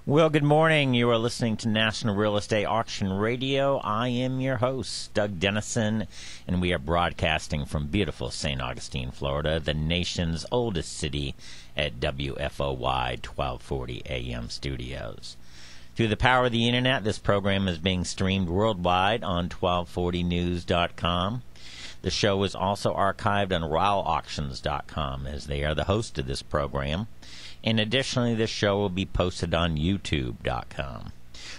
Well, good morning. You are listening to National Real Estate Auction Radio. I am your host, Doug Dennison, and we are broadcasting from beautiful St. Augustine, Florida, the nation's oldest city, at WFOY 1240 AM studios. Through the power of the Internet, this program is being streamed worldwide on 1240news.com. The show is also archived on RowAuctions.com, as they are the host of this program. And additionally, this show will be posted on YouTube.com.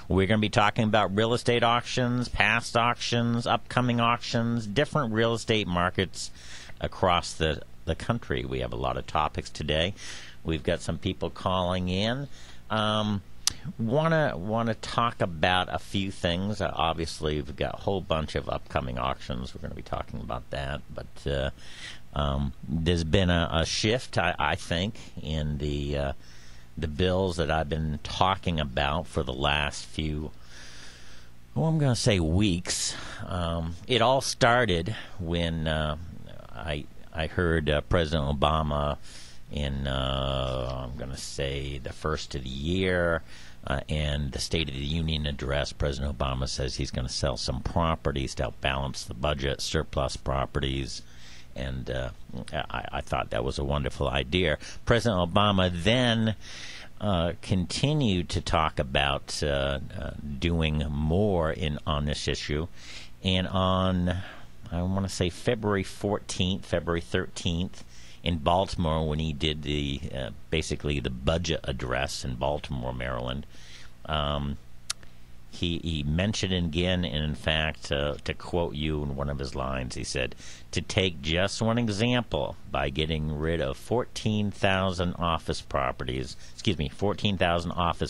We're going to be talking about real estate auctions, past auctions, upcoming auctions, different real estate markets across the country. We have a lot of topics today. We've got some people calling in. Want to talk about a few things. Obviously, we've got a whole bunch of upcoming auctions. We're going to be talking about that, but there's been a shift, I think, in the bills that I've been talking about for the last few, I'm going to say weeks. It all started when I heard President Obama in, I'm going to say, the first of the year, and the State of the Union address. President Obama says he's going to sell some properties to help balance the budget, surplus properties. And I thought that was a wonderful idea. President Obama then continued to talk about doing more on this issue. And on, I want to say, February 13th, in Baltimore, when he did the basically the budget address in Baltimore, Maryland, He mentioned it again, and in fact, to quote you in one of his lines, he said, to take just one example, by getting rid of 14,000 office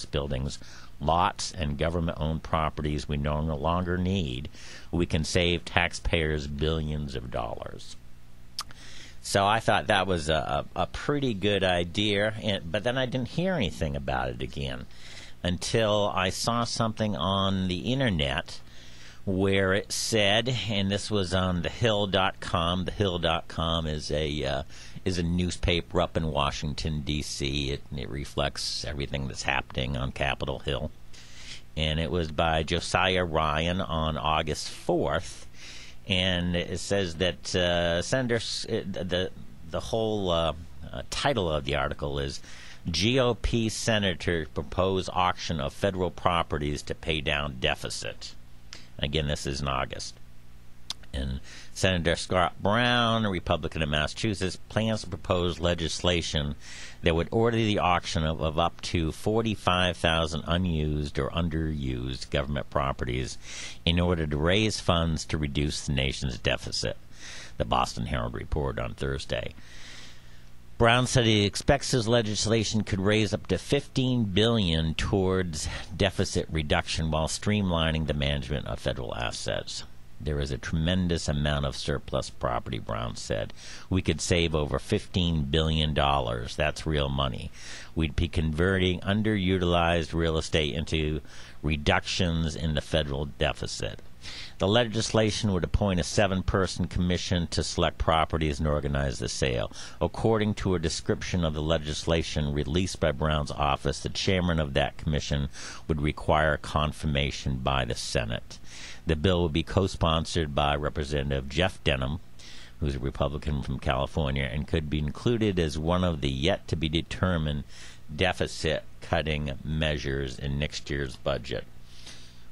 buildings, lots, and government-owned properties we no longer need, we can save taxpayers billions of dollars. So I thought that was a pretty good idea, but then I didn't hear anything about it again until I saw something on the Internet where it said, and this was on thehill.com. Thehill.com is a newspaper up in Washington, D.C. It reflects everything that's happening on Capitol Hill. And it was by Josiah Ryan on August 4th. And it says that the whole title of the article is GOP Senators Propose Auction of Federal Properties to Pay Down Deficit. Again, this is in August. And Senator Scott Brown, a Republican of Massachusetts, plans to propose legislation that would order the auction of up to 45,000 unused or underused government properties in order to raise funds to reduce the nation's deficit, the Boston Herald reported on Thursday. Brown said he expects his legislation could raise up to $15 billion towards deficit reduction while streamlining the management of federal assets. There is a tremendous amount of surplus property, Brown said. We could save over $15 billion. That's real money. We'd be converting underutilized real estate into reductions in the federal deficit. The legislation would appoint a 7-person commission to select properties and organize the sale. According to a description of the legislation released by Brown's office, the chairman of that commission would require confirmation by the Senate. The bill would be co-sponsored by Representative Jeff Denham, who's a Republican from California, and could be included as one of the yet-to-be-determined deficit-cutting measures in next year's budget.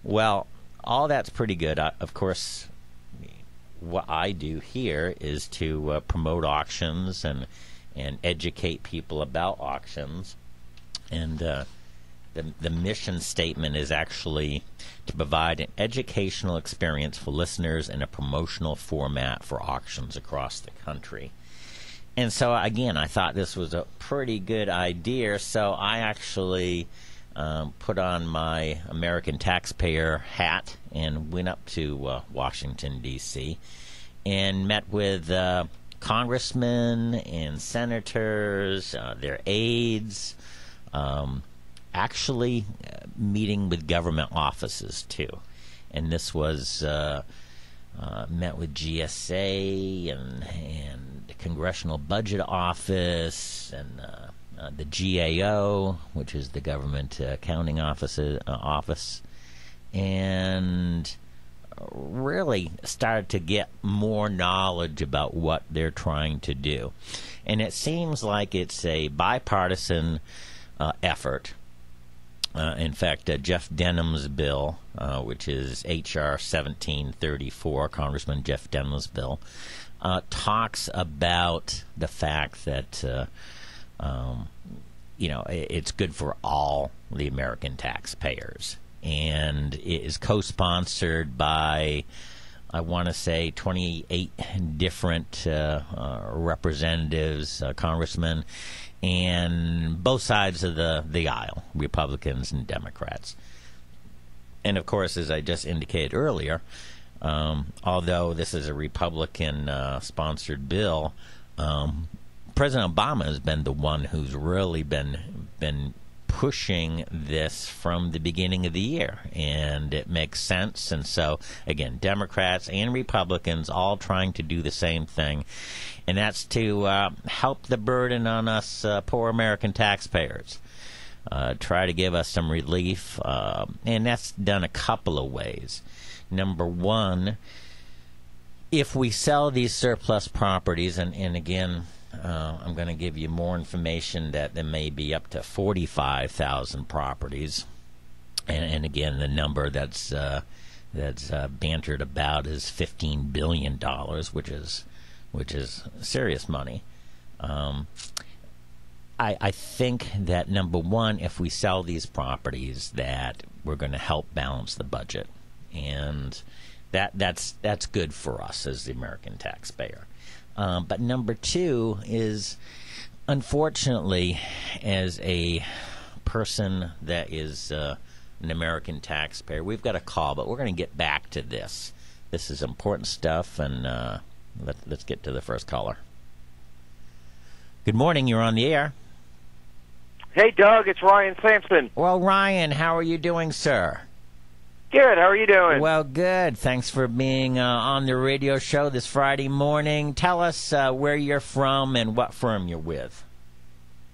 Well, all that's pretty good. Of course, what I do here is to promote auctions and educate people about auctions. And the mission statement is actually to provide an educational experience for listeners in a promotional format for auctions across the country. And so, again, I thought this was a pretty good idea, so I actually put on my American taxpayer hat and went up to Washington, D.C., and met with congressmen and senators, their aides, actually meeting with government offices, too. And this was met with GSA and the Congressional Budget Office and the GAO, which is the Government Accounting Office, and really started to get more knowledge about what they're trying to do. And it seems like it's a bipartisan effort. In fact, Jeff Denham's bill, which is H.R. 1734, Congressman Jeff Denham's bill, talks about the fact that it's good for all the American taxpayers, and it is co-sponsored by, I want to say, 28 different representatives, congressmen, and both sides of the aisle, Republicans and Democrats. And of course, as I just indicated earlier, although this is a Republican-sponsored bill, President Obama has been the one who's really been pushing this from the beginning of the year, and it makes sense. And so, again, Democrats and Republicans all trying to do the same thing, and that's to help the burden on us poor American taxpayers, try to give us some relief, and that's done a couple of ways. Number one, if we sell these surplus properties, and again, I'm going to give you more information that there may be up to 45,000 properties, and again, the number that's bantered about is $15 billion, which is serious money. I think that, number one, if we sell these properties, that we're going to help balance the budget, and that's good for us as the American taxpayer. But number two is, unfortunately, as a person that is an American taxpayer, we've got a call, but we're going to get back to this. This is important stuff, and let's get to the first caller. Good morning. You're on the air. Hey, Doug. It's Ryan Sampson. Well, Ryan, how are you doing, sir? Good. How are you doing? Well, good. Thanks for being on the radio show this Friday morning. Tell us where you're from and what firm you're with.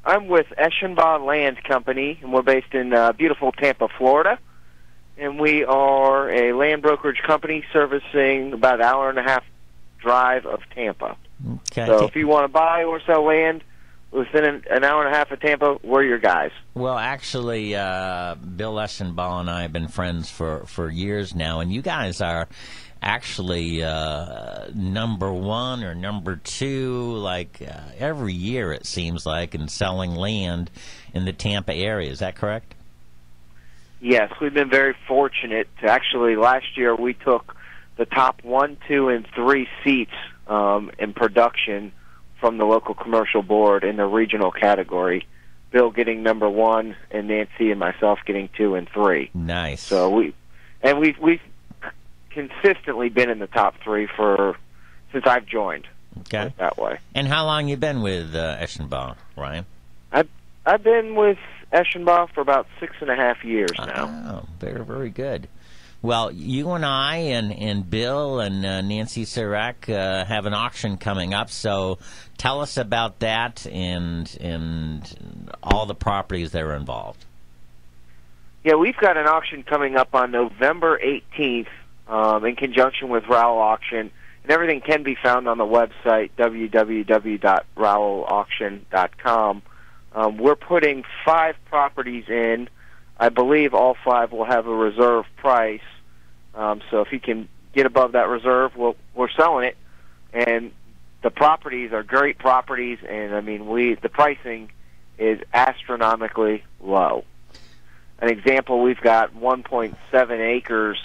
I'm with Eschenbaugh Land Company, and we're based in beautiful Tampa, Florida. And we are a land brokerage company servicing about an hour and a half drive of Tampa. Okay. So if you want to buy or sell land within an hour and a half of Tampa, we're your guys. Well, actually, Bill Eschenbaugh and I have been friends for years now, and you guys are actually number one or number two, like every year it seems like, in selling land in the Tampa area. Is that correct? Yes, we've been very fortunate. Actually, last year we took the top 1, 2, and 3 seats in production from the local commercial board in the regional category. Bill getting number 1, and Nancy and myself getting 2 and 3. Nice. So we've consistently been in the top 3 since I've joined. Okay. That way. And how long you been with Eschenbaugh, Ryan? I've been with Eschenbaugh for about 6.5 years now. Oh, very, very good. Well, you and I and Bill and Nancy Sirac have an auction coming up, so tell us about that and all the properties that are involved. Yeah, we've got an auction coming up on November 18th in conjunction with Rowell Auction, and everything can be found on the website, www.rowellauction.com. We're putting 5 properties in. I believe all 5 will have a reserve price. So if you can get above that reserve, we're selling it. And the properties are great properties, and I mean the pricing is astronomically low. An example, we've got 1.7 acres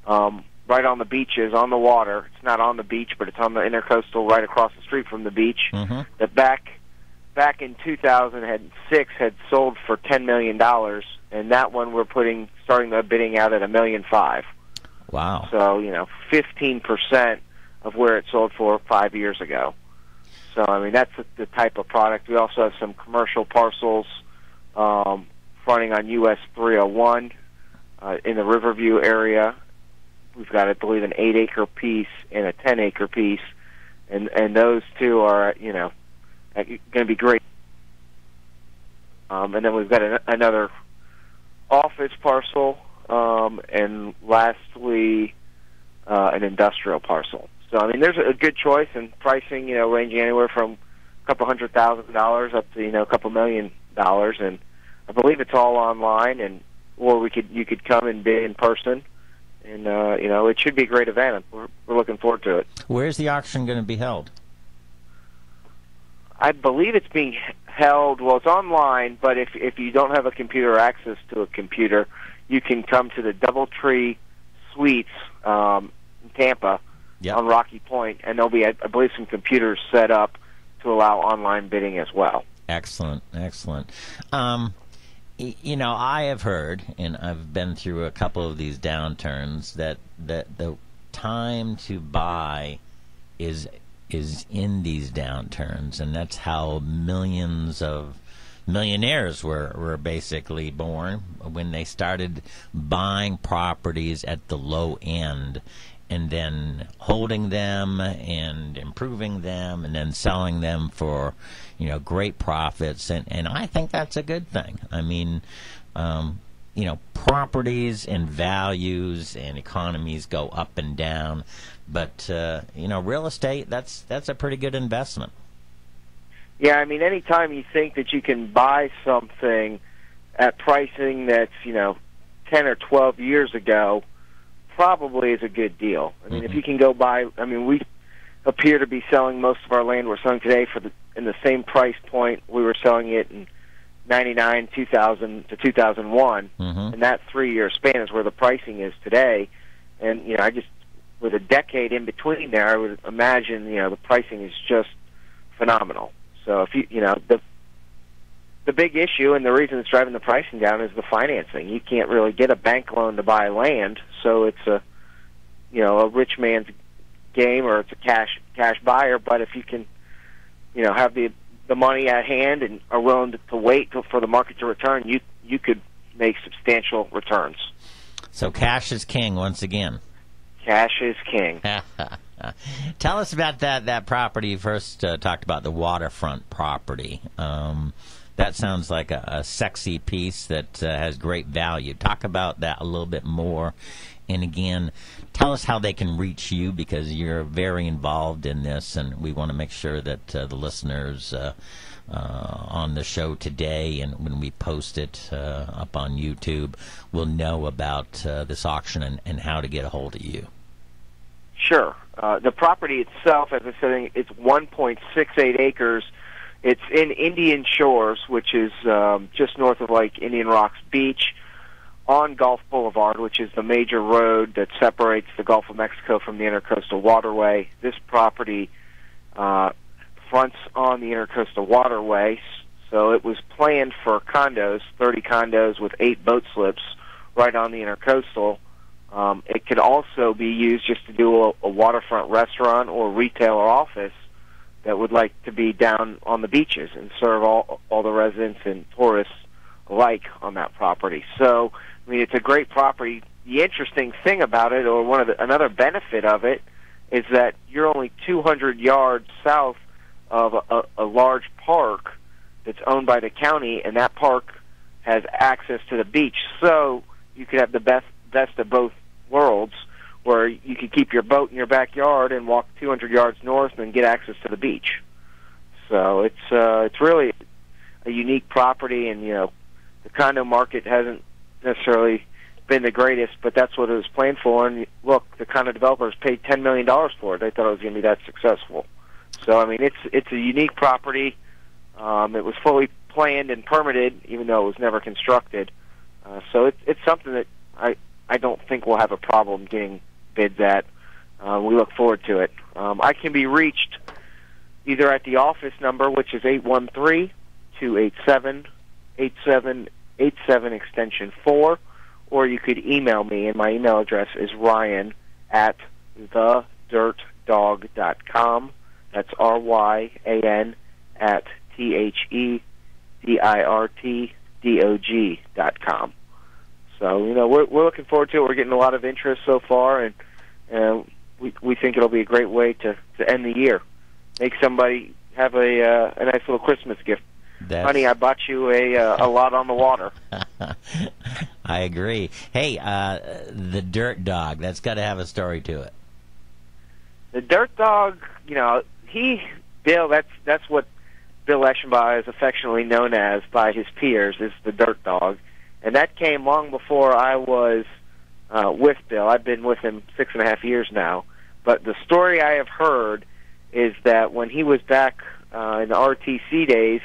right on the beaches, on the water. It's not on the beach, but it's on the intercoastal right across the street from the beach. Mm-hmm. That back in 2006 had sold for $10 million, and that one we're starting the bidding out at $1.5 million. Wow. So, 15% of where it sold for 5 years ago. So, I mean, that's the type of product. We also have some commercial parcels fronting on US 301 in the Riverview area. We've got, I believe, an 8-acre piece and a 10-acre piece, and those two are, going to be great. and then we've got another office parcel, and lastly, an industrial parcel. So, I mean, there's a good choice in pricing, ranging anywhere from a couple $100,000 up to, a couple $1 million, and I believe it's all online, or you could come and bid in person, and it should be a great event. We're looking forward to it. Where's the auction going to be held? I believe it's being held. Well, it's online, but if you don't have a computer or access to a computer, you can come to the DoubleTree Suites in Tampa. Yep. On Rocky Point, and there'll be, I believe, some computers set up to allow online bidding as well. Excellent. I have heard, and I've been through a couple of these downturns, that the time to buy is in these downturns, and that's how millions of millionaires were basically born, when they started buying properties at the low end and then holding them and improving them and then selling them for great profits, and I think that's a good thing. I mean, properties and values and economies go up and down, but real estate, that's a pretty good investment. Yeah, I mean, anytime you think that you can buy something at pricing that's 10 or 12 years ago, probably is a good deal. I mean, if you can go buy, we appear to be selling most of our land we're selling today in the same price point we were selling it in 99, 2000 to 2001, and that 3-year span is where the pricing is today. And I just, with a decade in between there, I would imagine the pricing is just phenomenal. So if the big issue and the reason it's driving the pricing down is the financing. You can't really get a bank loan to buy land, so it's a rich man's game, or it's a cash buyer. But if you can have the money at hand and are willing to wait for the market to return, you could make substantial returns. So cash is king once again. Cash is king. Tell us about that property you first talked about, the waterfront property. That sounds like a sexy piece that has great value. Talk about that a little bit more. And again, tell us how they can reach you, because you're very involved in this, and we want to make sure that the listeners on the show today, and when we post it up on YouTube, will know about this auction and how to get a hold of you. Sure. The property itself, as I said, it's 1.68 acres. It's in Indian Shores, which is just north of Indian Rocks Beach, on Gulf Boulevard, which is the major road that separates the Gulf of Mexico from the Intercoastal Waterway. This property fronts on the Intercoastal Waterway, so it was planned for condos, 30 condos with 8 boat slips right on the Intercoastal. It could also be used just to do a waterfront restaurant or retail or office that would like to be down on the beaches and serve all the residents and tourists alike on that property. So, I mean, it's a great property. The interesting thing about it, or another benefit of it, is that you're only 200 yards south of a large park that's owned by the county, and that park has access to the beach. So you could have the best of both worlds, where you could keep your boat in your backyard and walk 200 yards north and get access to the beach. So it's really a unique property, and the condo market hasn't necessarily been the greatest, but that's what it was planned for. And look, the condo developers paid $10 million for it. They thought it was going to be that successful. So I mean, it's a unique property. It was fully planned and permitted, even though it was never constructed. So it's something that I don't think we'll have a problem getting bids at. We look forward to it. I can be reached either at the office number, which is 813-287-8787 extension 4, or you could email me, and my email address is ryan@thedirtdog.com. That's RYAN@THEDIRTDOG.com. So, we're looking forward to it. We're getting a lot of interest so far, and we think it'll be a great way to end the year. Make somebody have a nice little Christmas gift honey, I bought you a lot on the water. I agree. Hey, the dirt dog, that's got to have a story to it. The dirt dog, Bill, that's what Bill Eschenbach is affectionately known as by his peers, is the dirt dog. And that came long before I was with Bill. I've been with him 6.5 years now. But the story I have heard is that when he was back in the RTC days,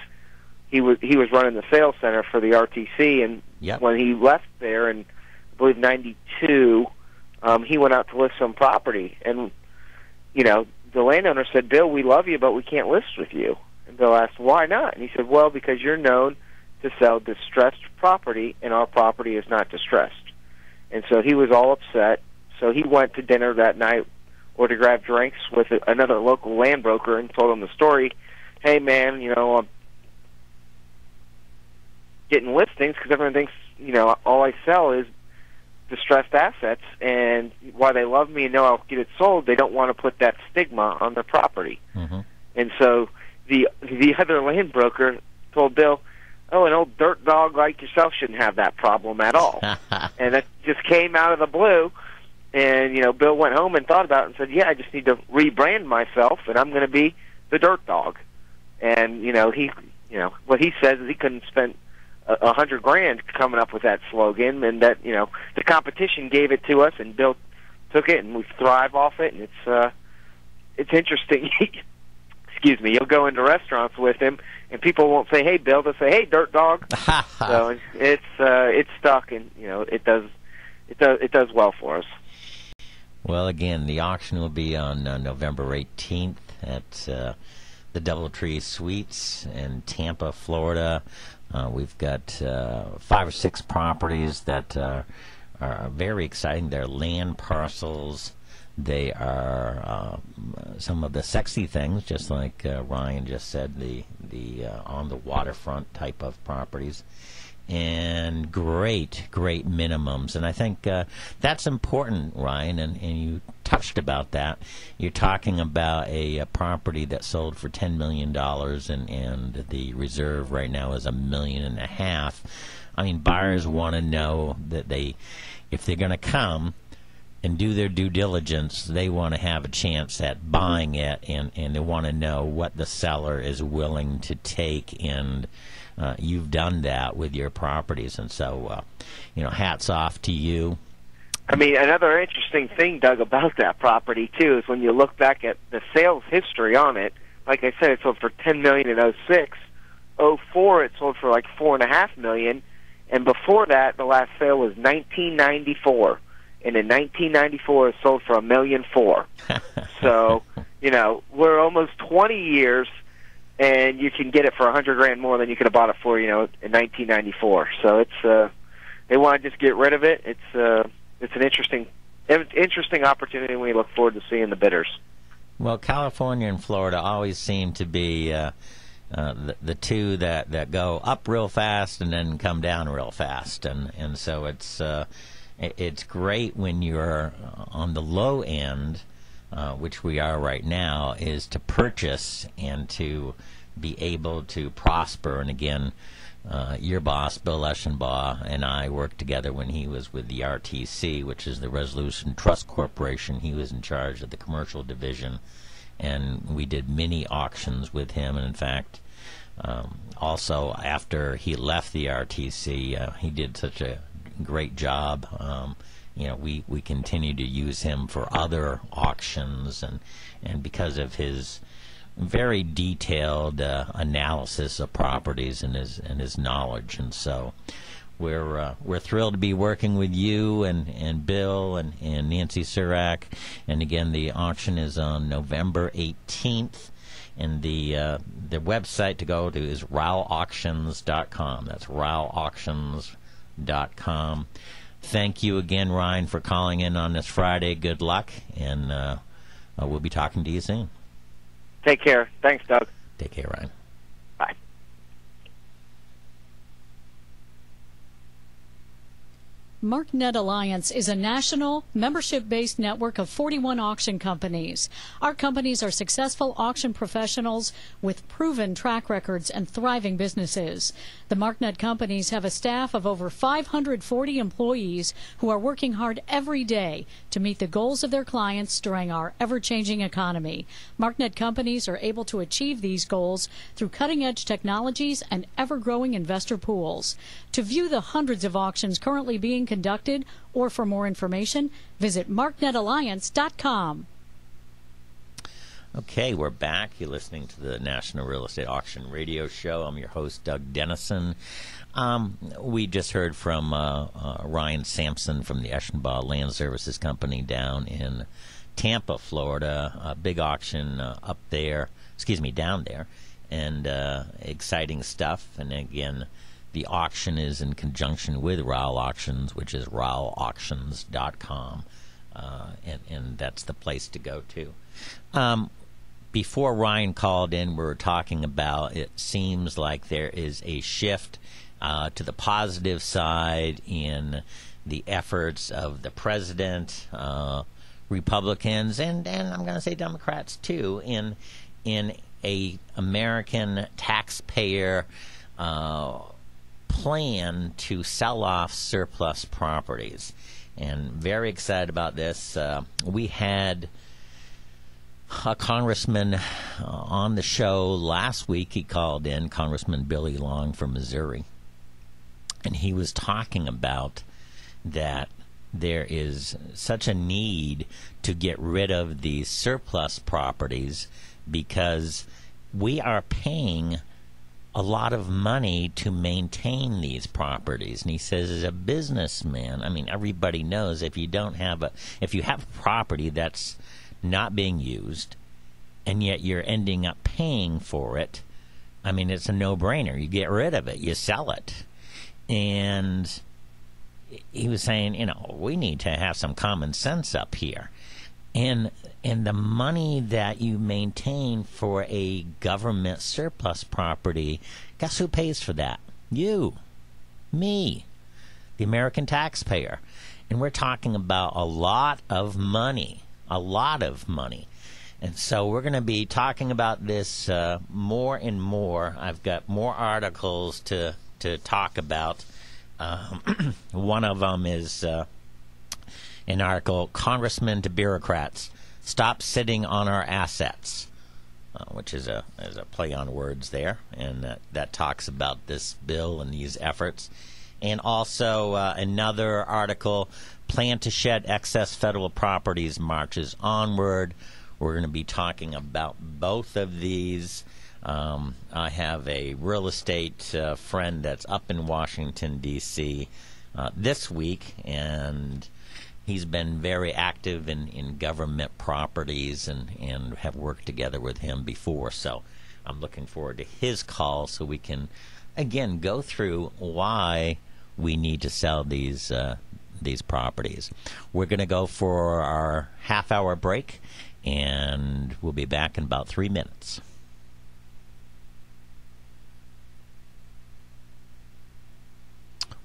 he was running the sales center for the RTC, and when he left there in, I believe, 92, he went out to list some property. And, the landowner said, Bill, we love you, but we can't list with you. And Bill asked, why not? And he said, well, because you're known to sell distressed property, and our property is not distressed. And so he was all upset. So he went to dinner that night or to grab drinks with another local land broker and told him the story. Hey, man, I'm getting listings because everyone thinks, all I sell is distressed assets, and while they love me and know I'll get it sold, they don't want to put that stigma on their property. Mm-hmm. And so the other land broker told Bill, oh, an old dirt dog like yourself shouldn't have that problem at all. And that just came out of the blue. And, Bill went home and thought about it and said, yeah, I just need to rebrand myself, and I'm going to be the dirt dog. And, what he says is he couldn't spend $100,000 coming up with that slogan, and that, the competition gave it to us, and Bill took it, and we thrive off it, and it's interesting. Excuse me. You'll go into restaurants with him, and people won't say, "Hey, Bill," they'll say, "Hey, dirt dog." So it's stuck, and it does well for us. Well, again, the auction will be on November 18th at the DoubleTree Suites in Tampa, Florida. We've got 5 or 6 properties that are very exciting. They're land parcels. They are some of the sexy things, just like Ryan just said, the on the waterfront type of properties, and great minimums. And I think that's important, Ryan, and you touched about that. You're talking about a property that sold for $10 million, and the reserve right now is $1.5 million. I mean, buyers want to know that if they're going to come and do their due diligence, they want to have a chance at buying it, and they want to know what the seller is willing to take, and you've done that with your properties, and so hats off to you. I mean, another interesting thing, Doug, about that property too is when you look back at the sales history on it. Like I said, it sold for $10 million in 2006. 2004, it sold for like $4.5 million, and before that, the last sale was 1994. And in 1994, it sold for $1.4 million. So, we're almost 20 years, and you can get it for $100,000 more than you could have bought it for, in 1994. So it's they want to just get rid of it. It's an interesting opportunity, and we look forward to seeing the bidders. Well, California and Florida always seem to be the two that go up real fast and then come down real fast, and so it's great when you're on the low end, which we are right now, is to purchase and to be able to prosper. And again, your boss, Bill Eschenbach, and I worked together when he was with the RTC, which is the Resolution Trust Corporation. He was in charge of the commercial division, and we did many auctions with him. And in fact, also after he left the RTC, he did such a great job. We continue to use him for other auctions, and because of his very detailed analysis of properties and his knowledge. And so we're thrilled to be working with you and Bill and Nancy Surak. And again, the auction is on November 18th. And the website to go to is rowauctions.com. That's rowauctions.com. Thank you again, Ryan, for calling in on this Friday. Good luck, and we'll be talking to you soon. Take care. Thanks, Doug. Take care, Ryan. Bye. MarkNet Alliance is a national, membership-based network of 41 auction companies. Our companies are successful auction professionals with proven track records and thriving businesses. The MarkNet companies have a staff of over 540 employees who are working hard every day to meet the goals of their clients during our ever-changing economy. MarkNet companies are able to achieve these goals through cutting-edge technologies and ever-growing investor pools. To view the hundreds of auctions currently being conducted, or for more information, visit marknetalliance.com. Okay, we're back. You're listening to the National Real Estate Auction Radio Show. I'm your host, Doug Dennison. We just heard from Ryan Sampson from the Eschenbaugh Land Services Company down in Tampa, Florida. A big auction down there, and exciting stuff. And again, the auction is in conjunction with Rowell Auctions, which is rowellauctions.com, and that's the place to go to. Before Ryan called in, we were talking about it seems like there is a shift to the positive side in the efforts of the president, Republicans, and I'm going to say Democrats too, in a American taxpayer plan to sell off surplus properties. And very excited about this. We had a congressman on the show last week. He called in, Congressman Billy Long from Missouri, and he was talking about that there is such a need to get rid of these surplus properties because we are paying a lot of money to maintain these properties. And he says, as a businessman, I mean, everybody knows if you have a property that's not being used and yet you're ending up paying for it, I mean, it's a no-brainer. You get rid of it, you sell it. And he was saying, we need to have some common sense up here. And the money that you maintain for a government surplus property, guess who pays for that? You, me, the American taxpayer. And we're talking about a lot of money. And so we're going to be talking about this more and more. I've got more articles to talk about. One of them is an article, Congressmen to Bureaucrats, Stop Sitting on Our Assets, which is a play on words there, and that talks about this bill and these efforts. And also another article, Plan to Shed Excess Federal Properties Marches Onward. We're going to be talking about both of these. I have a real estate friend that's up in Washington, D.C. This week, and he's been very active in government properties and have worked together with him before. So I'm looking forward to his call so we can, again, go through why we need to sell these properties. We're going to go for our half-hour break, and we'll be back in about 3 minutes.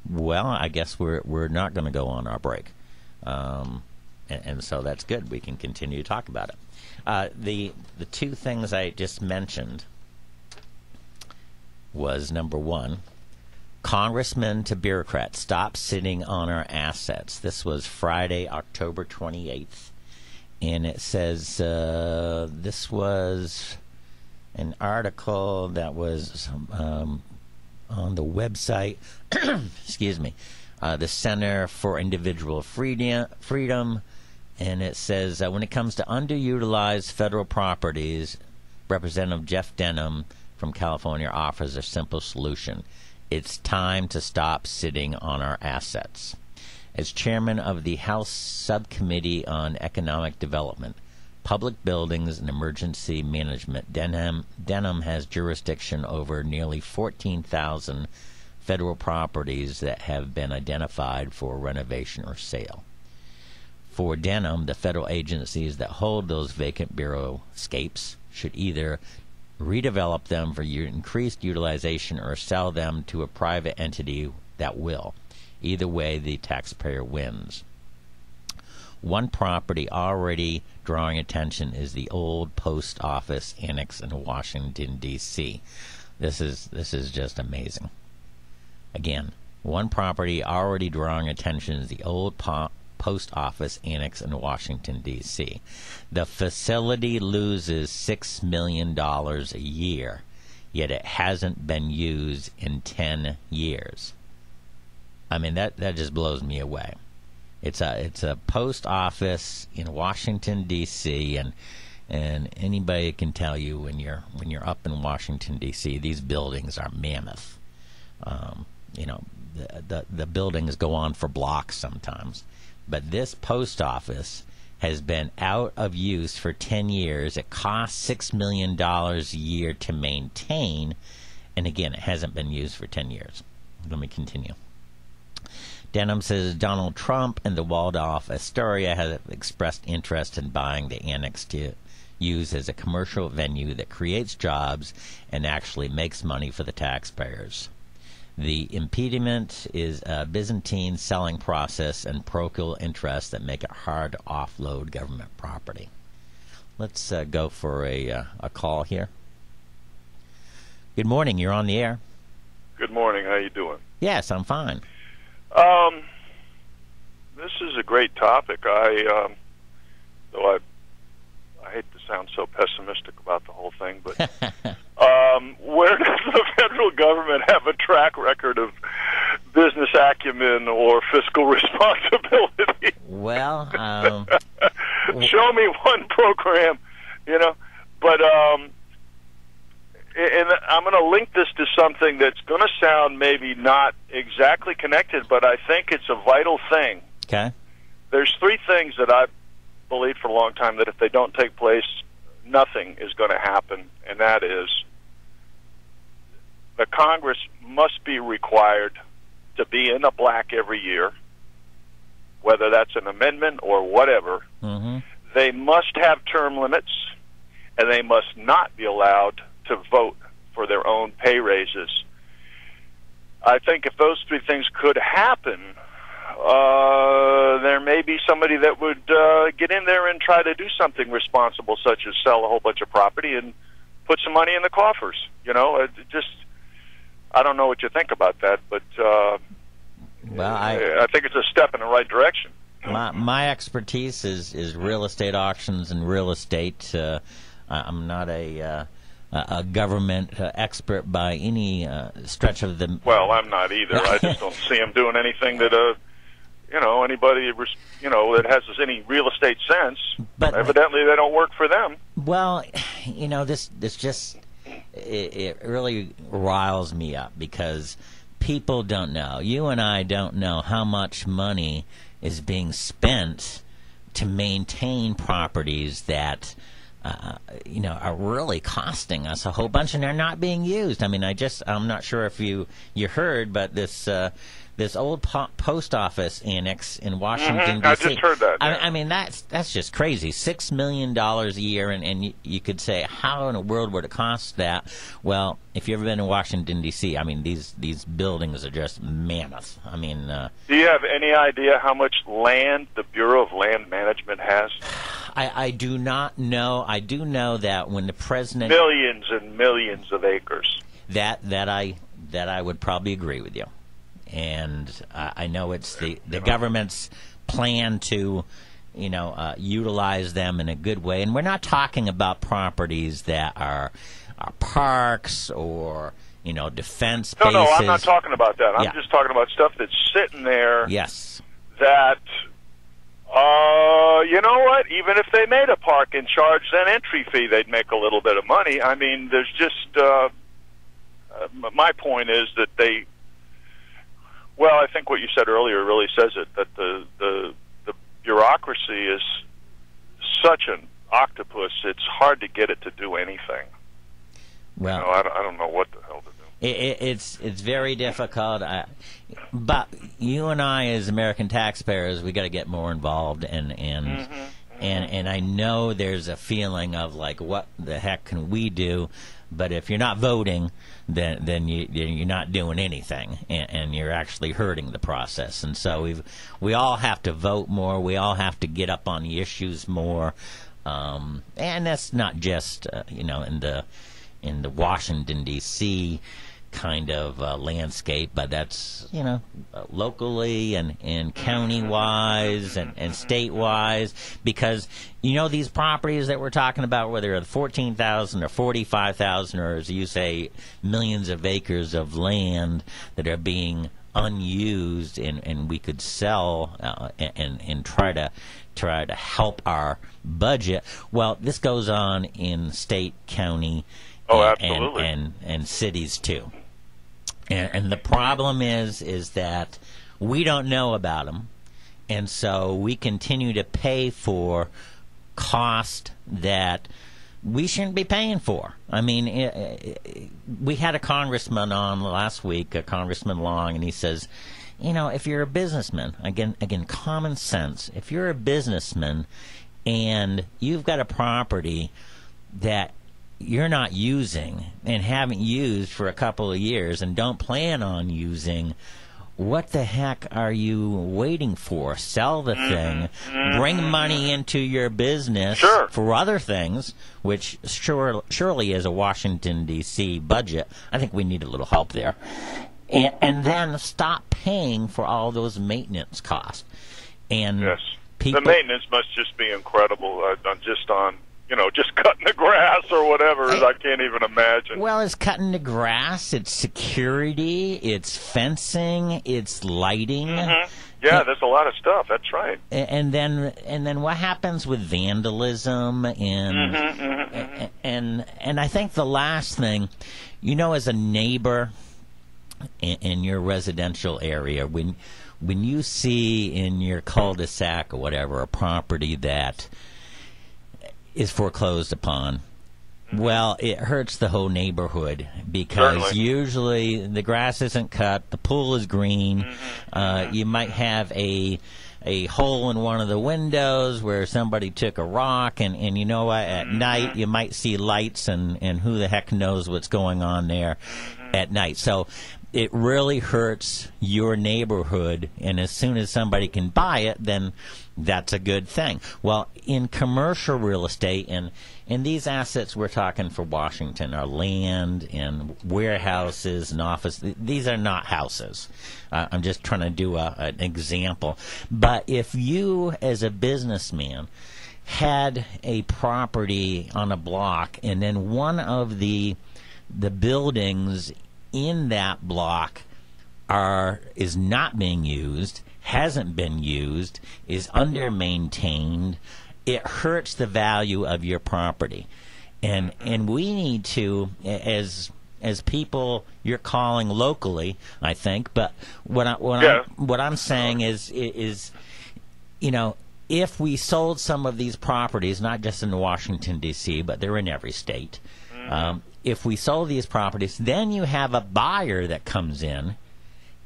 Well, I guess we're not going to go on our break. And so that's good. We can continue to talk about it. The two things I just mentioned was, number one, Congressmen to Bureaucrats, Stop Sitting on Our Assets. This was Friday, October 28th. And it says this was an article that was on the website, excuse me, the Center for Individual Freedom, and it says, when it comes to underutilized federal properties, Representative Jeff Denham from California offers a simple solution. It's time to stop sitting on our assets. As chairman of the House Subcommittee on Economic Development, Public Buildings and Emergency Management, Denham has jurisdiction over nearly 14,000 federal properties that have been identified for renovation or sale. For Denham, the federal agencies that hold those vacant bureauscapes should either redevelop them for increased utilization or sell them to a private entity that will. Either way, the taxpayer wins. One property already drawing attention is the old post office annex in Washington, D.C. This is just amazing. Again, one property already drawing attention is the old post office annex in Washington, D.C. The facility loses $6 million a year, yet it hasn't been used in 10 years. I mean, that just blows me away. It's a post office in Washington, D.C., and anybody can tell you when you're up in Washington, D.C., these buildings are mammoth. The buildings go on for blocks sometimes. But this post office has been out of use for 10 years. It costs $6 million a year to maintain. And again, it hasn't been used for 10 years. Let me continue. Denham says Donald Trump and the Waldorf Astoria have expressed interest in buying the annex to use as a commercial venue that creates jobs and actually makes money for the taxpayers. The impediment is a Byzantine selling process and parochial interests that make it hard to offload government property. Let's go for a call here. Good morning. You're on the air. Good morning. How you doing? Yes, I'm fine. This is a great topic. Though I hate to sound so pessimistic about the whole thing, but where does the federal government have a track record of business acumen or fiscal responsibility? Well, show me one program, But and I'm going to link this to something that's going to sound maybe not exactly connected, but I think it's a vital thing. Okay. There's three things that I've believed for a long time that if they don't take place, nothing is going to happen, and that is the Congress must be required to be in the black every year, whether that's an amendment or whatever. Mm-hmm. They must have term limits, and they must not be allowed to vote for their own pay raises. I think if those three things could happen, there may be somebody that would get in there and try to do something responsible, such as sell a whole bunch of property and put some money in the coffers. I don't know what you think about that, but I think it's a step in the right direction. My expertise is real estate auctions and real estate. I'm not a government expert by any stretch of the... Well, I'm not either. I just don't see them doing anything that, anybody, that has any real estate sense. But evidently they don't work for them. Well, this just, it really riles me up because people don't know. You and I don't know how much money is being spent to maintain properties that... are really costing us a whole bunch, and they're not being used. I mean, I'm not sure if you heard, but this old post office annex in Washington, D.C. I just heard that. Yeah. I mean, that's just crazy. $6 million a year, and you could say, how in the world would it cost that? Well, if you've ever been in Washington, D.C., I mean, these buildings are just mammoth. I mean... do you have any idea how much land the Bureau of Land Management has? I do not know. I do know that when the president... Millions and millions of acres. That I would probably agree with you. And I know it's the government's plan to, utilize them in a good way. And we're not talking about properties that are parks or, defense bases. No, I'm not talking about that. I'm just talking about stuff that's sitting there. Yes. That, you know what? Even if they made a park and charged an entry fee, they'd make a little bit of money. I mean, there's just, my point is that they... Well, I think what you said earlier really says it, that the bureaucracy is such an octopus, it's hard to get it to do anything. Well, I don't know what the hell to do. It's very difficult, but you and I, as American taxpayers, we got to get more involved, and and I know there's a feeling of like, what the heck can we do? But if you're not voting, then you're not doing anything, and you're actually hurting the process. And so we all have to vote more. We all have to get up on the issues more, and that's not just in the Washington D.C. kind of landscape, but that's locally and county wise and state wise, because these properties that we're talking about, whether they're 14,000 or 45,000 or, as you say, millions of acres of land that are being unused, and we could sell and try to help our budget. Well, this goes on in state, county, absolutely, and cities too. And the problem is that we don't know about them, and so we continue to pay for cost that we shouldn't be paying for. I mean, we had a congressman on last week, Congressman Long, and he says, if you're a businessman, again, common sense, if you're a businessman and you've got a property that you're not using and haven't used for a couple of years and don't plan on using, what the heck are you waiting for? Sell the thing, bring money into your business for other things, which surely is a Washington, D.C. budget. I think we need a little help there. And then stop paying for all those maintenance costs. And yes, the maintenance must just be incredible, just cutting the grass or whatever. I can't even imagine. Well, it's cutting the grass, it's security, it's fencing, it's lighting. Yeah, there's a lot of stuff. That's right. And then what happens with vandalism and I think the last thing, as a neighbor in your residential area, when you see in your cul-de-sac or whatever a property that is foreclosed upon, well, it hurts the whole neighborhood, because usually the grass isn't cut, the pool is green, you might have a hole in one of the windows where somebody took a rock, and at night you might see lights, and who the heck knows what's going on there at night. So it really hurts your neighborhood, and as soon as somebody can buy it, then that's a good thing. Well, in commercial real estate, and these assets we're talking for Washington are land and warehouses and office. These are not houses. I'm just trying to do an example. But if you, as a businessman, had a property on a block, and then one of the buildings in that block is not being used, hasn't been used, is under-maintained, it hurts the value of your property. And we need to, as people you're calling locally, I think, but what I'm saying is if we sold some of these properties, not just in Washington, D.C., but they're in every state, if we sold these properties, then you have a buyer that comes in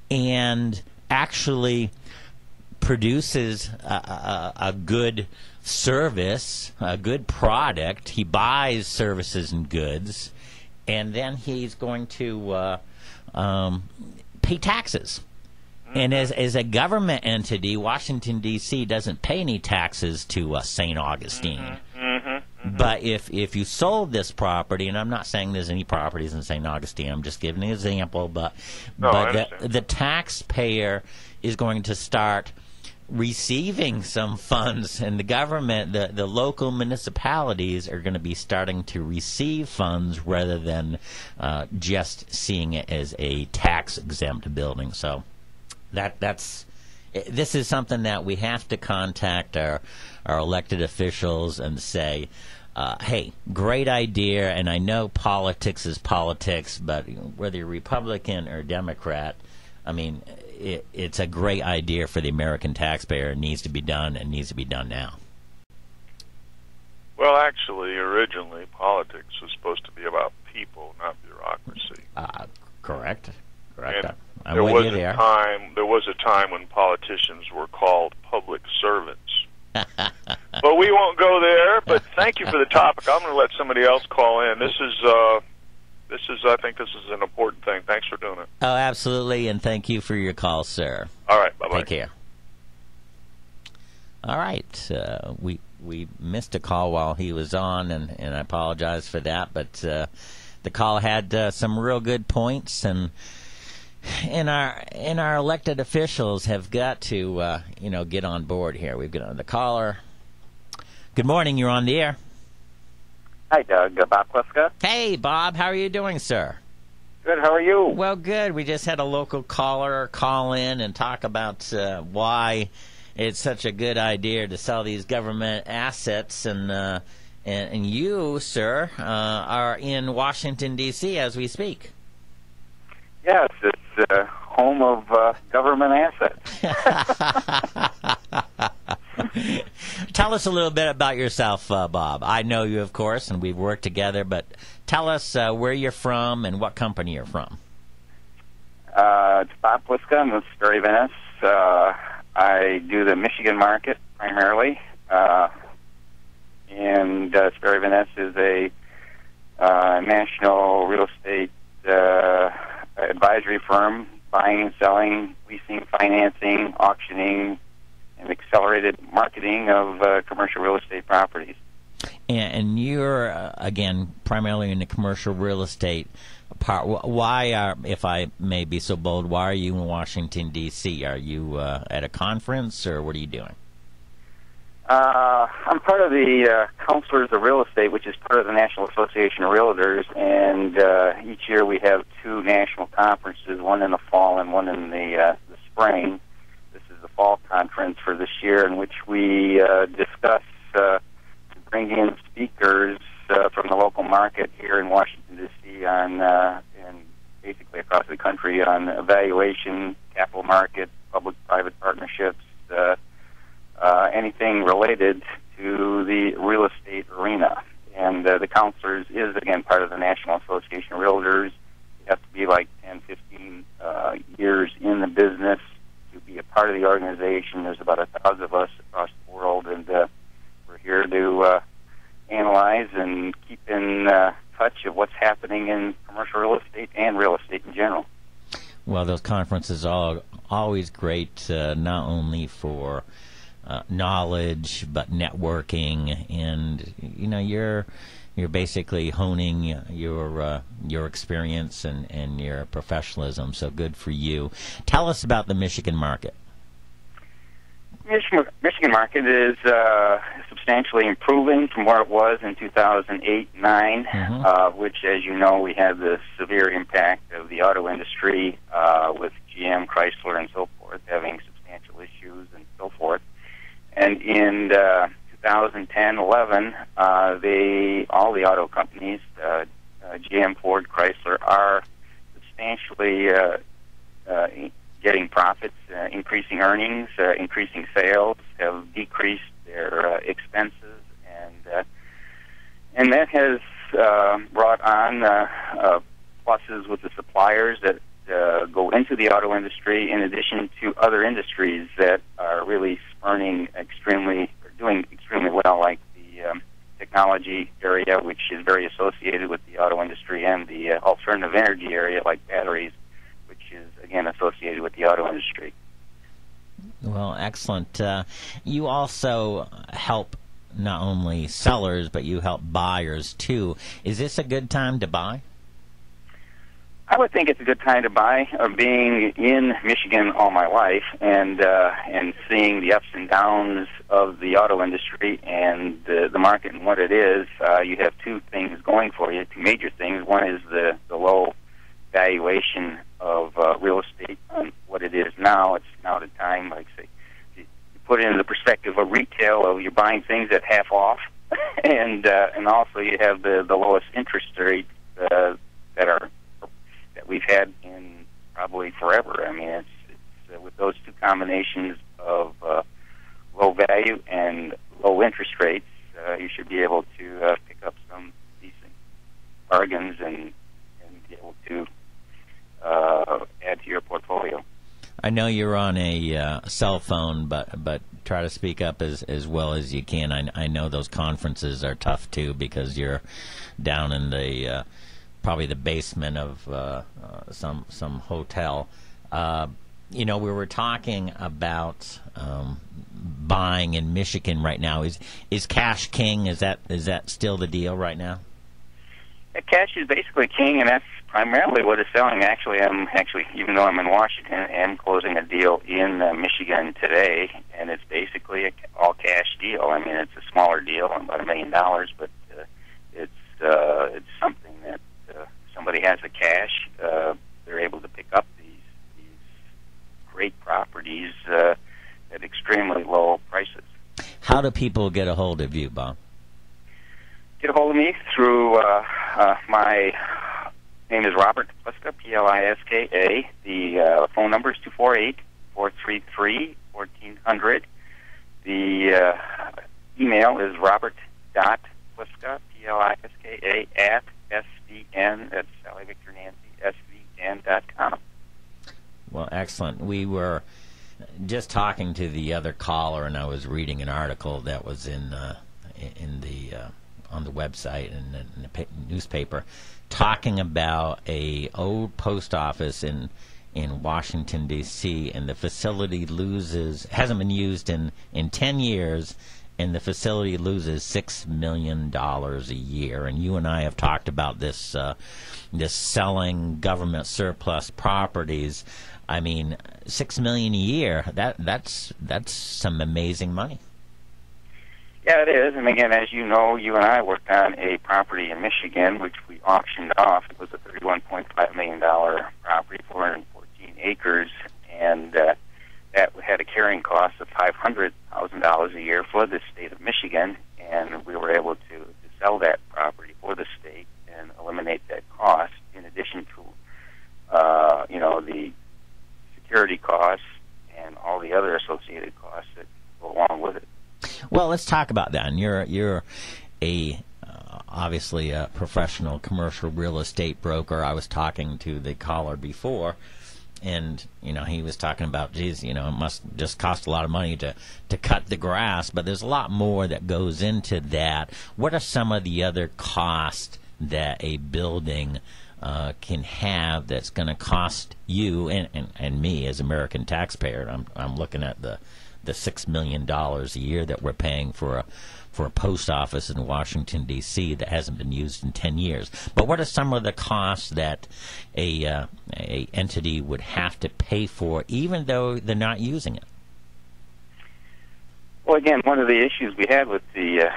and actually produces a good service, a good product. He buys services and goods, and then he's going to pay taxes. And as a government entity, Washington, D.C. doesn't pay any taxes to St. Augustine. But if you sold this property, and I'm not saying there's any properties in St. Augustine, I'm just giving an example, but the taxpayer is going to start receiving some funds, and the government, the local municipalities are going to be starting to receive funds rather than just seeing it as a tax-exempt building. So this is something that we have to contact our elected officials and say, hey, great idea, and I know politics is politics, but whether you're Republican or Democrat, I mean, it's a great idea for the American taxpayer. It needs to be done, and needs to be done now. Well, actually, originally, politics was supposed to be about people, not bureaucracy. Correct. And I'm there with was you there. There was a time when politicians were called public servants. But we won't go there. But thank you for the topic. I'm going to let somebody else call in. This is I think this is an important thing. Thanks for doing it. Oh, absolutely, and thank you for your call, sir. All right, bye-bye. Take care. All right, we missed a call while he was on, and I apologize for that, but the call had some real good points, and our elected officials have got to get on board here. We've got the caller. Good morning, you're on the air. Hi, Doug. Bob Kleska. Hey, Bob, how are you doing, sir? Good. How are you? Well, good. We just had a local caller call in and talk about why it's such a good idea to sell these government assets, and you, sir, are in Washington, D.C. as we speak. Yes, it's home of government assets. Tell us a little bit about yourself, Bob. I know you, of course, and we've worked together, but tell us where you're from and what company you're from. It's Bob Pliska. I'm with Sperry Venice. I do the Michigan market primarily, and Sperry Venice is a national real estate advisory firm, buying and selling, leasing, financing, auctioning, and accelerated marketing of commercial real estate properties. And you're, again, primarily in the commercial real estate part. Why, if I may be so bold, why are you in Washington, D.C.? Are you at a conference, or what are you doing? I'm part of the Counselors of Real Estate, which is part of the National Association of Realtors, and each year we have two national conferences, one in the fall and one in the spring. This is the fall conference for this year, in which we discuss bring in speakers from the local market here in Washington, D.C. on and basically across the country on evaluation, capital market, public-private partnerships, anything related to the real estate arena. And the Counselors is, again, part of the National Association of Realtors. You have to be like 10, 15 years in the business to be a part of the organization. There's about 1,000 of us across the world, and we're here to analyze and keep in touch of what's happening in commercial real estate and real estate in general. Well, those conferences are always great, not only for knowledge but networking, and you're basically honing your experience and your professionalism. So good for you. Tell us about the Michigan market. Michigan market is substantially improving from where it was in 2008-9, which, as you know, we had the severe impact of the auto industry with GM, Chrysler, and so forth having substantial issues and so forth. And in 2010-11, all the auto companies, GM, Ford, Chrysler, are substantially getting profits, increasing earnings, increasing sales, have decreased their expenses, and that has brought on pluses with the suppliers that go into the auto industry, in addition to other industries that are really doing extremely well, like the technology area, which is very associated with the auto industry, and the alternative energy area, like batteries, which is, again, associated with the auto industry. Well, excellent. You also help not only sellers, but you help buyers, too. Is this a good time to buy? I would think it's a good time to buy. Being in Michigan all my life and seeing the ups and downs of the auto industry and the market and what it is, you have two things going for you, two major things. One is the low valuation of real estate on what it is now. It's now the time, like say, you put it into the perspective of retail, you're buying things at half off, and also you have the lowest interest rates that we've had in probably forever. I mean, it's with those two combinations of low value and low interest rates, you should be able to pick up some decent bargains and be able to add to your portfolio. I know you're on a cell phone, but try to speak up as well as you can. I know those conferences are tough too because you're down in the probably the basement of some hotel. We were talking about buying in Michigan right now. Is cash king? Is that still the deal right now? Cash is basically king, and that's primarily what is selling. Actually, even though I'm in Washington, I'm closing a deal in Michigan today, and it's basically an all-cash deal. I mean, it's a smaller deal, about $1 million, but it's something that somebody has the cash. They're able to pick up these great properties at extremely low prices. How do people get a hold of you, Bob? Get a hold of me through my name is Robert Pliska, Pliska. The phone number is 248-433-1400. The email is robert.pliska, Pliska, at SVN, that's Sally Victor Nancy, SVN.com. Well, excellent. We were just talking to the other caller, and I was reading an article that was in the on the website and in the newspaper, talking about a old post office in Washington D.C. and the facility hasn't been used in 10 years, and the facility loses $6 million a year. And you and I have talked about this selling government surplus properties. I mean, $6 million a year. That's some amazing money. Yeah, it is. And again, as you know, you and I worked on a property in Michigan, which we auctioned off. It was a $31.5 million property, 414 acres, and that had a carrying cost of $500,000 a year for the state of Michigan, and we were able to sell that property for the state and eliminate that cost, in addition to the security costs and all the other associated costs that go along with it. Well, let's talk about that. And you're obviously a professional commercial real estate broker. I was talking to the caller before, and he was talking about, geez, it must just cost a lot of money to cut the grass, but there's a lot more that goes into that. What are some of the other costs that a building can have that's going to cost you and me as American taxpayer? I'm looking at the $6 million a year that we're paying for a post office in Washington, D.C. that hasn't been used in 10 years. But what are some of the costs that a entity would have to pay for, even though they're not using it? Well, again, one of the issues we had with the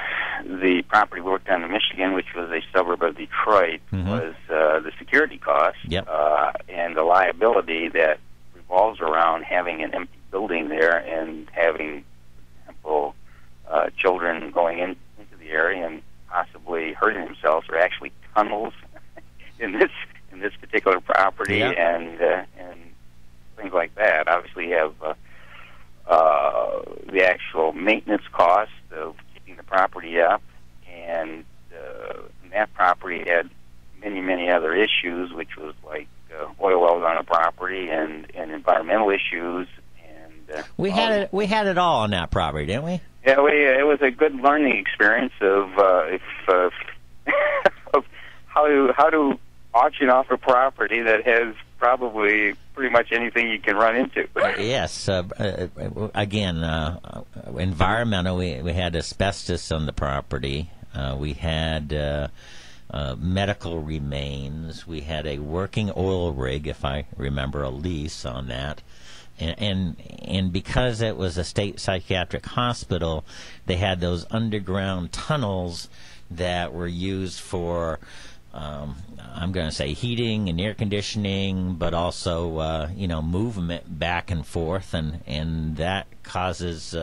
property we worked on in Michigan, which was a suburb of Detroit, was the security costs and the liability that revolves around having an empty building there and having, for example, children going into the area and possibly hurting themselves. There are actually tunnels in this particular property and things like that. Obviously, you have the actual maintenance cost of keeping the property up, and that property had many other issues, which was like oil wells on the property and environmental issues. We had it all on that property, didn't we? Yeah, it was a good learning experience of of how to auction off a property that has probably pretty much anything you can run into. Yes. Again, environmental. We had asbestos on the property. We had medical remains. We had a working oil rig, if I remember, a lease on that. And because it was a state psychiatric hospital, they had those underground tunnels that were used for, I'm going to say, heating and air conditioning, but also, movement back and forth, and that causes,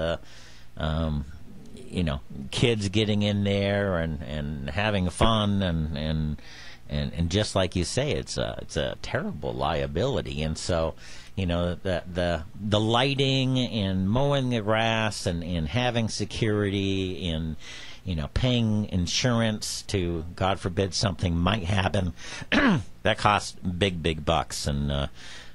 kids getting in there and having fun, and just like you say, it's a terrible liability, and so. The lighting and mowing the grass and having security and, paying insurance to, God forbid, something might happen, that costs big bucks. And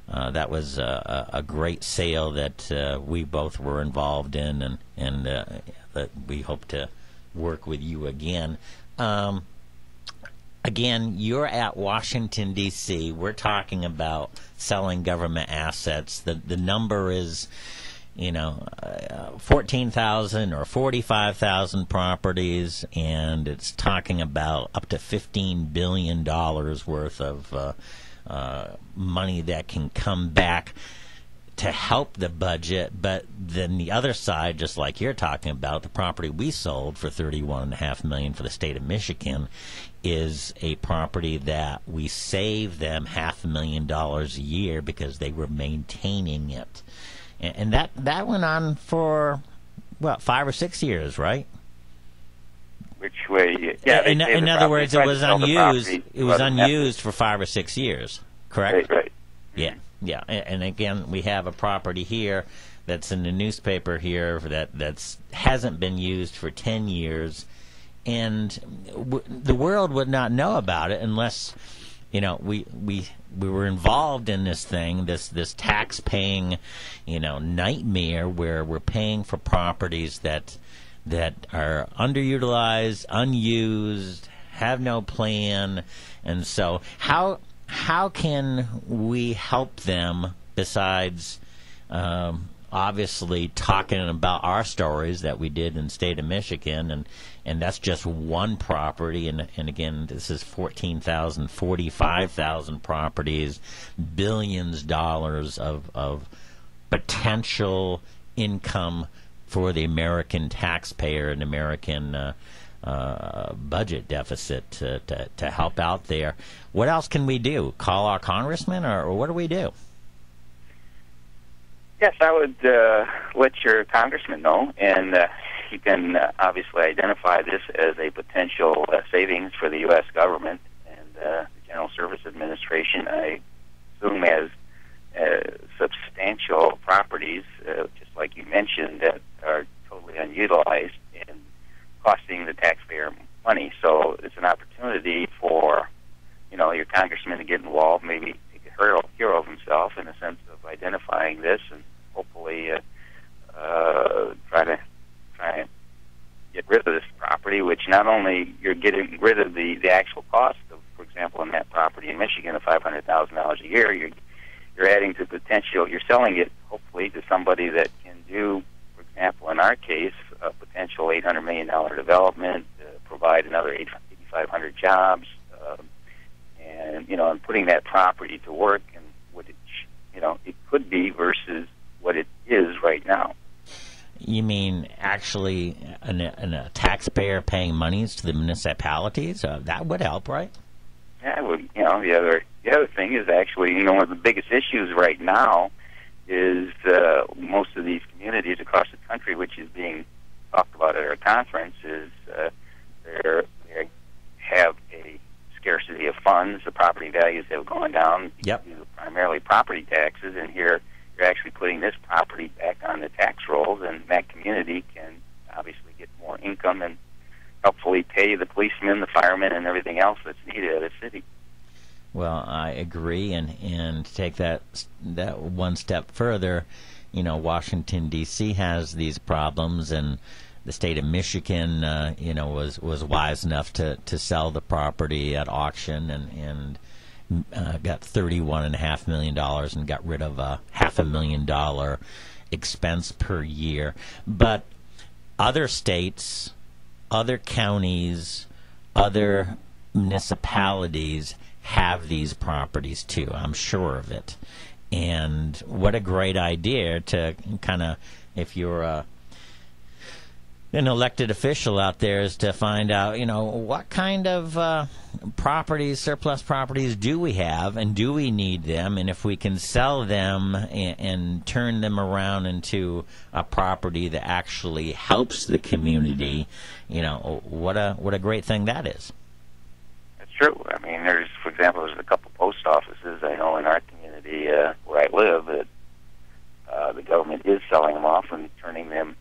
that was a great sale that we both were involved in, and that we hope to work with you again. Again, you're at Washington, D.C. We're talking about selling government assets. The number is, 14,000 or 45,000 properties, and it's talking about up to $15 billion worth of money that can come back to help the budget. But then the other side, just like you're talking about, the property we sold for $31.5 million for the state of Michigan is a property that we saved them $500,000 a year because they were maintaining it. And that went on for, 5 or 6 years, right? Which way? Yeah. In other words, it was unused. It was unused for 5 or 6 years, correct? Right. Yeah. And again, we have a property here that's in the newspaper here that hasn't been used for 10 years, and the world would not know about it unless, we were involved in this thing, this tax-paying, nightmare where we're paying for properties that are underutilized, unused, have no plan. And so how can we help them besides obviously talking about our stories that we did in the state of Michigan, and that's just one property, and again, this is 14,000, 45,000 properties, billions of dollars of potential income for the American taxpayer and American budget deficit to help out there. What else can we do? Call our congressman, or what do we do? Yes, I would let your congressman know, and he can obviously identify this as a potential savings for the U.S. government. And the General Service Administration, I assume, has substantial properties, just like you mentioned, that are totally unutilized and costing the taxpayer money. So it's an opportunity for, your congressman to get involved, maybe take a hero of himself in the sense of identifying this, and hopefully try to get rid of this property, which not only you're getting rid of the actual cost of, for example, in that property in Michigan of $500,000 a year, you're adding to potential, you're selling it hopefully to somebody that can do, for example, in our case, a potential $800 million development, provide another 8,500 jobs, and putting that property to work and what it could be versus what it is right now. You mean actually a taxpayer paying monies to the municipalities? That would help, right? Yeah, well, the other thing is actually, one of the biggest issues right now is most of these communities across the country, which is being talked about at our conference, is they have a scarcity of funds. The property values have gone down due to primarily property taxes, and here you're actually putting this property back on the tax rolls, and that community can obviously get more income and helpfully pay the policemen, the firemen, and everything else that's needed at a city. Well, I agree, and to take that one step further, Washington, D.C. has these problems, and the state of Michigan, was wise enough to sell the property at auction and got $31.5 million and got rid of a $500,000 expense per year. But other states, other counties, other municipalities have these properties too. I'm sure of it. And what a great idea to kind of, if you're an elected official out there, is to find out, what kind of properties, surplus properties do we have, and do we need them, and if we can sell them and turn them around into a property that actually helps the community, what a great thing that is. That's true. I mean, for example, there's a couple post offices I know in our community where I live that the government is selling them off and turning them,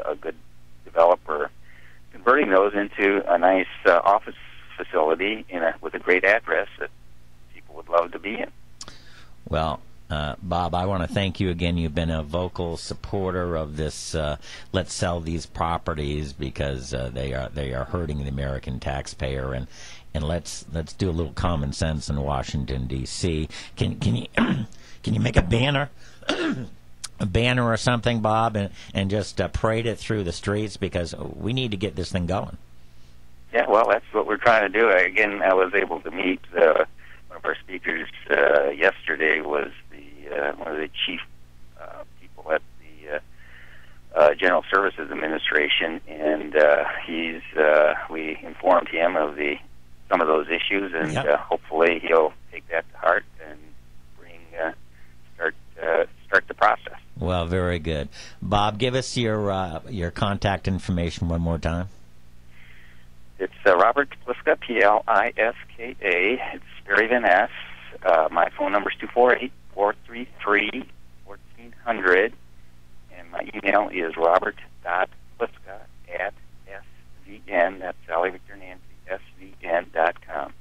a good developer, converting those into a nice office facility with a great address that people would love to be in. Well, Bob, I want to thank you again. You've been a vocal supporter of this. Let's sell these properties because they are hurting the American taxpayer, and let's do a little common sense in Washington D.C. Can you can you make a banner? A banner or something, Bob, and just parade it through the streets, because we need to get this thing going. Yeah, well, that's what we're trying to do. Again, I was able to meet one of our speakers yesterday. Was one of the chief people at the General Services Administration, and we informed him of some of those issues, and yep. Hopefully he'll take that to heart and start the process. Well, very good. Bob, give us your contact information one more time. It's Robert Pliska, Pliska. It's Barry Van Ness. My phone number is 248-433-1400, and my email is robert.pliska@svn, that's Sally Victor Nancy, svn.com.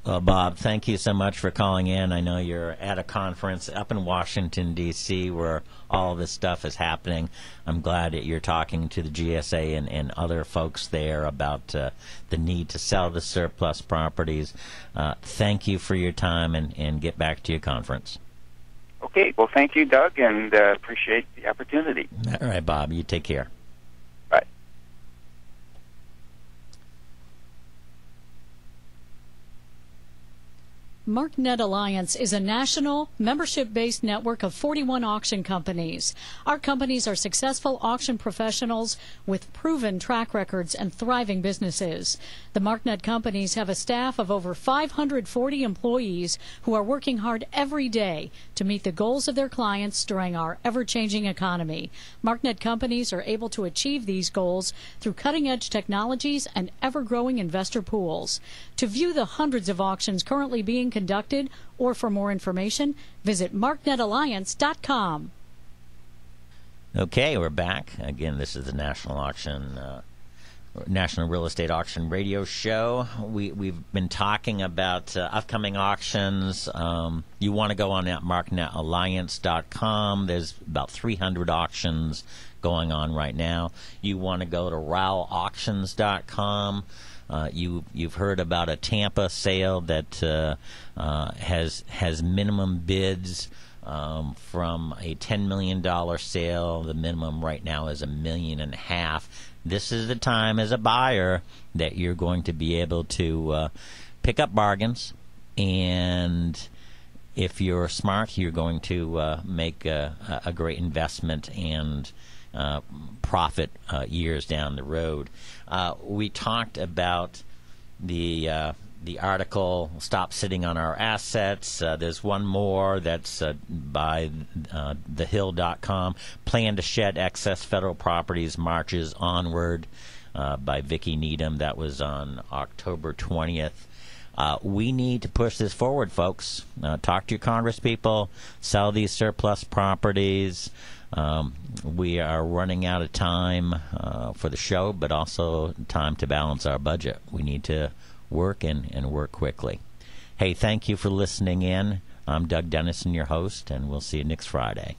Well, Bob, thank you so much for calling in. I know you're at a conference up in Washington, D.C., where all this stuff is happening. I'm glad that you're talking to the GSA and other folks there about the need to sell the surplus properties. Thank you for your time, and get back to your conference. Okay. Well, thank you, Doug, and appreciate the opportunity. All right, Bob. You take care. Bye. MarkNet Alliance is a national, membership-based network of 41 auction companies. Our companies are successful auction professionals with proven track records and thriving businesses. The MarkNet companies have a staff of over 540 employees who are working hard every day to meet the goals of their clients during our ever-changing economy. MarkNet companies are able to achieve these goals through cutting-edge technologies and ever-growing investor pools. To view the hundreds of auctions currently being conducted, or for more information, visit marknetalliance.com. Okay, we're back. Again, this is the National Real Estate Auction Radio Show. We've been talking about upcoming auctions. You want to go on at marknetalliance.com. There's about 300 auctions going on right now. You want to go to rowauctions.com. You've heard about a Tampa sale that has minimum bids from a $10 million sale. The minimum right now is $1.5 million. This is the time as a buyer that you're going to be able to pick up bargains, and if you're smart, you're going to make a great investment and profit years down the road. We talked about the article, Stop Sitting on Our Assets. There's one more that's by thehill.com, Plan to Shed Excess Federal Properties Marches Onward, by Vicki Needham. That was on October 20th. We need to push this forward, folks. Talk to your congresspeople, sell these surplus properties. We are running out of time for the show, but also time to balance our budget. We need to work and work quickly. Hey, thank you for listening in. I'm Doug Dennison, your host, and we'll see you next Friday.